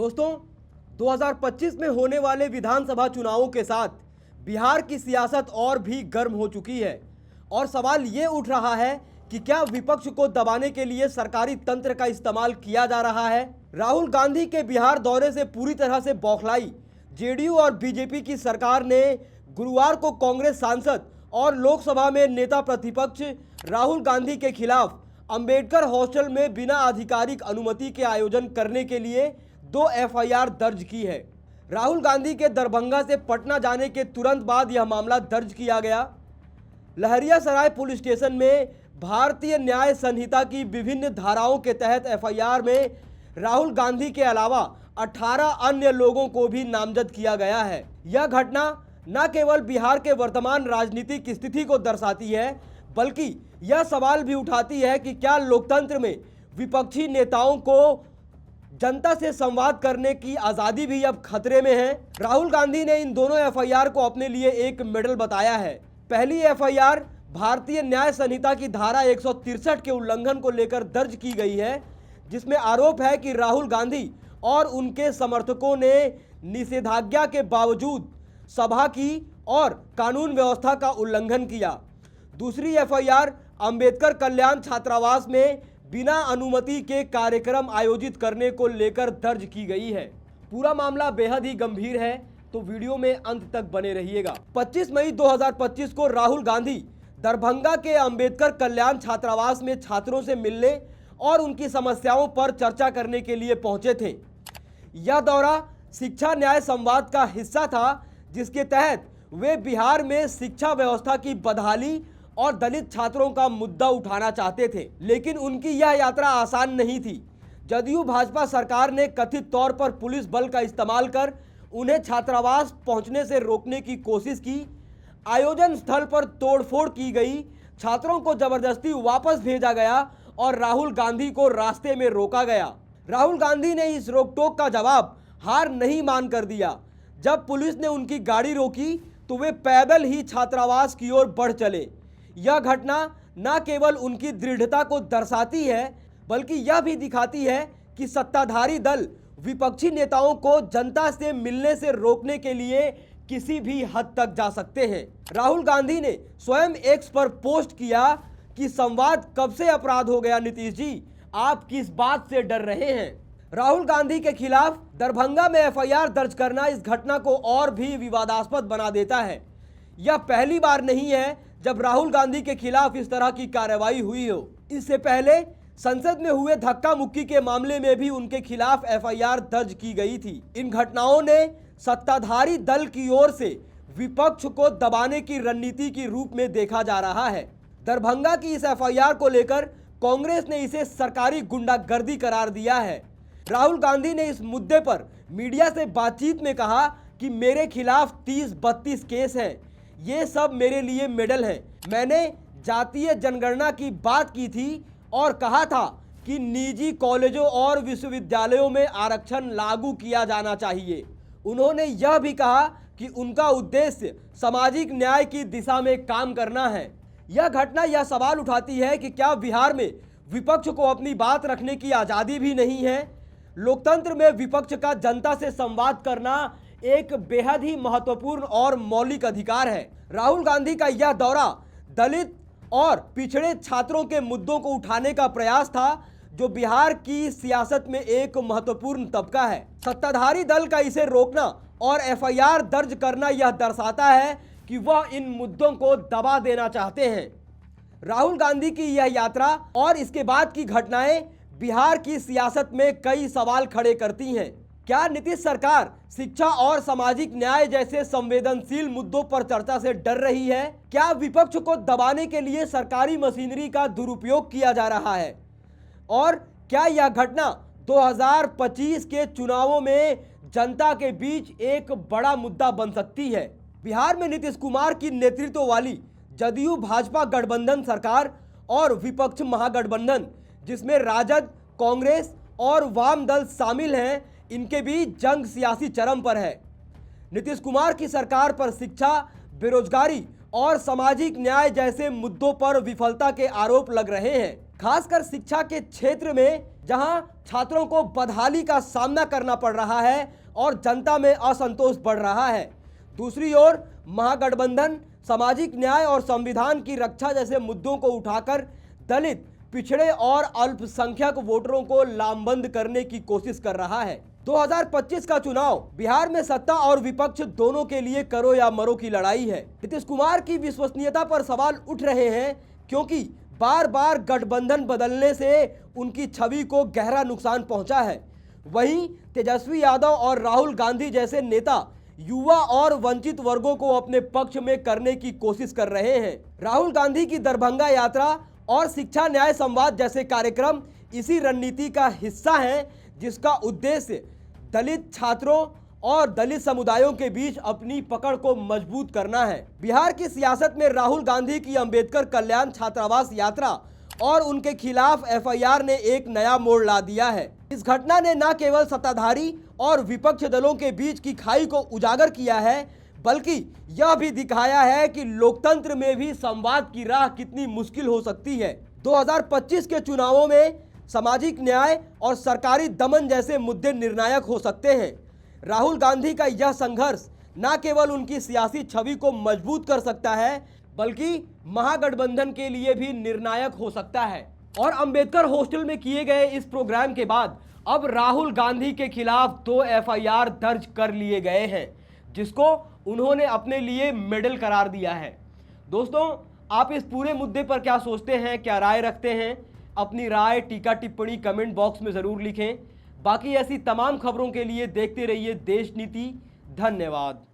दोस्तों, 2025 में होने वाले विधानसभा चुनावों के साथ बिहार की सियासत और भी गर्म हो चुकी है और सवाल ये उठ रहा है कि क्या विपक्ष को दबाने के लिए सरकारी तंत्र का इस्तेमाल किया जा रहा है। राहुल गांधी के बिहार दौरे से पूरी तरह से बौखलाई जेडीयू और बीजेपी की सरकार ने गुरुवार को कांग्रेस सांसद और लोकसभा में नेता प्रतिपक्ष राहुल गांधी के खिलाफ अंबेडकर हॉस्टल में बिना आधिकारिक अनुमति के आयोजन करने के लिए 2 एफआईआर दर्ज की है। राहुल गांधी के दरभंगा से पटना जाने के तुरंत बाद यह मामला दर्ज किया गया। लहरियासराय पुलिस स्टेशन में भारतीय न्याय संहिता की विभिन्न धाराओं के तहत एफआईआर में राहुल गांधी के अलावा 18 अन्य लोगों को भी नामजद किया गया है। यह घटना न केवल बिहार के वर्तमान राजनीतिक स्थिति को दर्शाती है, बल्कि यह सवाल भी उठाती है कि क्या लोकतंत्र में विपक्षी नेताओं को जनता से संवाद करने की आज़ादी भी अब खतरे में है। राहुल गांधी ने इन दोनों एफआईआर को अपने लिए एक मेडल बताया है। पहली एफआईआर भारतीय न्याय संहिता की धारा 163 के उल्लंघन को लेकर दर्ज की गई है, जिसमें आरोप है कि राहुल गांधी और उनके समर्थकों ने निषेधाज्ञा के बावजूद सभा की और कानून व्यवस्था का उल्लंघन किया। दूसरी एफआईआर अंबेडकर कल्याण छात्रावास में बिना अनुमति के कार्यक्रम आयोजित करने को लेकर दर्ज की गई है। पूरा मामला बेहद ही गंभीर है, तो वीडियो में अंत तक बने रहिएगा। 25 मई 2025 को राहुल गांधी दरभंगा के अंबेडकर कल्याण छात्रावास में छात्रों से मिलने और उनकी समस्याओं पर चर्चा करने के लिए पहुंचे थे। यह दौरा शिक्षा न्याय संवाद का हिस्सा था, जिसके तहत वे बिहार में शिक्षा व्यवस्था की बदहाली और दलित छात्रों का मुद्दा उठाना चाहते थे। लेकिन उनकी यह यात्रा आसान नहीं थी। जदयू भाजपा सरकार ने कथित तौर पर पुलिस बल का इस्तेमाल कर उन्हें छात्रावास पहुंचने से रोकने की कोशिश की। आयोजन स्थल पर तोड़फोड़ की गई, छात्रों को जबरदस्ती वापस भेजा गया और राहुल गांधी को रास्ते में रोका गया। राहुल गांधी ने इस रोकटोक का जवाब हार नहीं मानकर दिया। जब पुलिस ने उनकी गाड़ी रोकी तो वे पैदल ही छात्रावास की ओर बढ़ चले। यह घटना न केवल उनकी दृढ़ता को दर्शाती है, बल्कि यह भी दिखाती है कि सत्ताधारी दल विपक्षी नेताओं को जनता से मिलने से रोकने के लिए किसी भी हद तक जा सकते हैं। राहुल गांधी ने स्वयं एक्स पर पोस्ट किया कि संवाद कब से अपराध हो गया नीतीश जी, आप किस बात से डर रहे हैं। राहुल गांधी के खिलाफ दरभंगा में एफआईआर दर्ज करना इस घटना को और भी विवादास्पद बना देता है। यह पहली बार नहीं है जब राहुल गांधी के खिलाफ इस तरह की कार्रवाई हुई हो। इससे पहले संसद में हुए धक्का मुक्की के मामले में भी उनके खिलाफ एफआईआर दर्ज की गई थी। इन घटनाओं ने सत्ताधारी दल की ओर से विपक्ष को दबाने की रणनीति के रूप में देखा जा रहा है। दरभंगा की इस एफआईआर को लेकर कांग्रेस ने इसे सरकारी गुंडागर्दी करार दिया है। राहुल गांधी ने इस मुद्दे पर मीडिया से बातचीत में कहा कि मेरे खिलाफ 30-32 केस हैं, ये सब मेरे लिए मेडल हैं। मैंने जातीय जनगणना की बात की थी और कहा था कि निजी कॉलेजों और विश्वविद्यालयों में आरक्षण लागू किया जाना चाहिए। उन्होंने यह भी कहा कि उनका उद्देश्य सामाजिक न्याय की दिशा में काम करना है। यह घटना यह सवाल उठाती है कि क्या बिहार में विपक्ष को अपनी बात रखने की आज़ादी भी नहीं है। लोकतंत्र में विपक्ष का जनता से संवाद करना एक बेहद ही महत्वपूर्ण और मौलिक अधिकार है। राहुल गांधी का यह दौरा दलित और पिछड़े छात्रों के मुद्दों को उठाने का प्रयास था, जो बिहार की सियासत में एक महत्वपूर्ण तबका है। सत्ताधारी दल का इसे रोकना और एफआईआर दर्ज करना यह दर्शाता है कि वह इन मुद्दों को दबा देना चाहते हैं। राहुल गांधी की यह यात्रा और इसके बाद की घटनाएं बिहार की सियासत में कई सवाल खड़े करती हैं। क्या नीतीश सरकार शिक्षा और सामाजिक न्याय जैसे संवेदनशील मुद्दों पर चर्चा से डर रही है? क्या विपक्ष को दबाने के लिए सरकारी मशीनरी का दुरुपयोग किया जा रहा है? और क्या यह घटना 2025 के चुनावों में जनता के बीच एक बड़ा मुद्दा बन सकती है? बिहार में नीतीश कुमार की नेतृत्व वाली जदयू भाजपा गठबंधन सरकार और विपक्ष महागठबंधन, जिसमें राजद, कांग्रेस और वाम दल शामिल हैं, इनके बीच जंग सियासी चरम पर है। नीतीश कुमार की सरकार पर शिक्षा, बेरोजगारी और सामाजिक न्याय जैसे मुद्दों पर विफलता के आरोप लग रहे हैं। खासकर शिक्षा के क्षेत्र में जहां छात्रों को बदहाली का सामना करना पड़ रहा है और जनता में असंतोष बढ़ रहा है। दूसरी ओर महागठबंधन सामाजिक न्याय और संविधान की रक्षा जैसे मुद्दों को उठाकर दलित, पिछड़े और अल्पसंख्यक वोटरों को लामबंद करने की कोशिश कर रहा है। 2025 का चुनाव बिहार में सत्ता और विपक्ष दोनों के लिए करो या मरो की लड़ाई है। नीतीश कुमार की विश्वसनीयता पर सवाल उठ रहे हैं क्योंकि बार बार गठबंधन बदलने से उनकी छवि को गहरा नुकसान पहुंचा है। वहीं तेजस्वी यादव और राहुल गांधी जैसे नेता युवा और वंचित वर्गों को अपने पक्ष में करने की कोशिश कर रहे हैं। राहुल गांधी की दरभंगा यात्रा और शिक्षा न्याय संवाद जैसे कार्यक्रम इसी रणनीति का हिस्सा हैं, जिसका उद्देश्य दलित छात्रों और दलित समुदायों के बीच अपनी पकड़ को मजबूत करना है। बिहार की सियासत में राहुल गांधी की अंबेडकर कल्याण छात्रावास यात्रा और उनके खिलाफ एफआईआर ने एक नया मोड़ ला दिया है। इस घटना ने न केवल सत्ताधारी और विपक्ष दलों के बीच की खाई को उजागर किया है, बल्कि यह भी दिखाया है कि लोकतंत्र में भी संवाद की राह कितनी मुश्किल हो सकती है। 2025 के चुनावों में सामाजिक न्याय और सरकारी दमन जैसे मुद्दे निर्णायक हो सकते हैं। राहुल गांधी का यह संघर्ष न केवल उनकी सियासी छवि को मजबूत कर सकता है, बल्कि महागठबंधन के लिए भी निर्णायक हो सकता है। और अंबेडकर हॉस्टल में किए गए इस प्रोग्राम के बाद अब राहुल गांधी के खिलाफ 2 एफआईआर दर्ज कर लिए गए हैं, जिसको उन्होंने अपने लिए मेडल करार दिया है। दोस्तों, आप इस पूरे मुद्दे पर क्या सोचते हैं, क्या राय रखते हैं? अपनी राय, टीका टिप्पणी कमेंट बॉक्स में ज़रूर लिखें। बाकी ऐसी तमाम खबरों के लिए देखते रहिए देश नीति। धन्यवाद।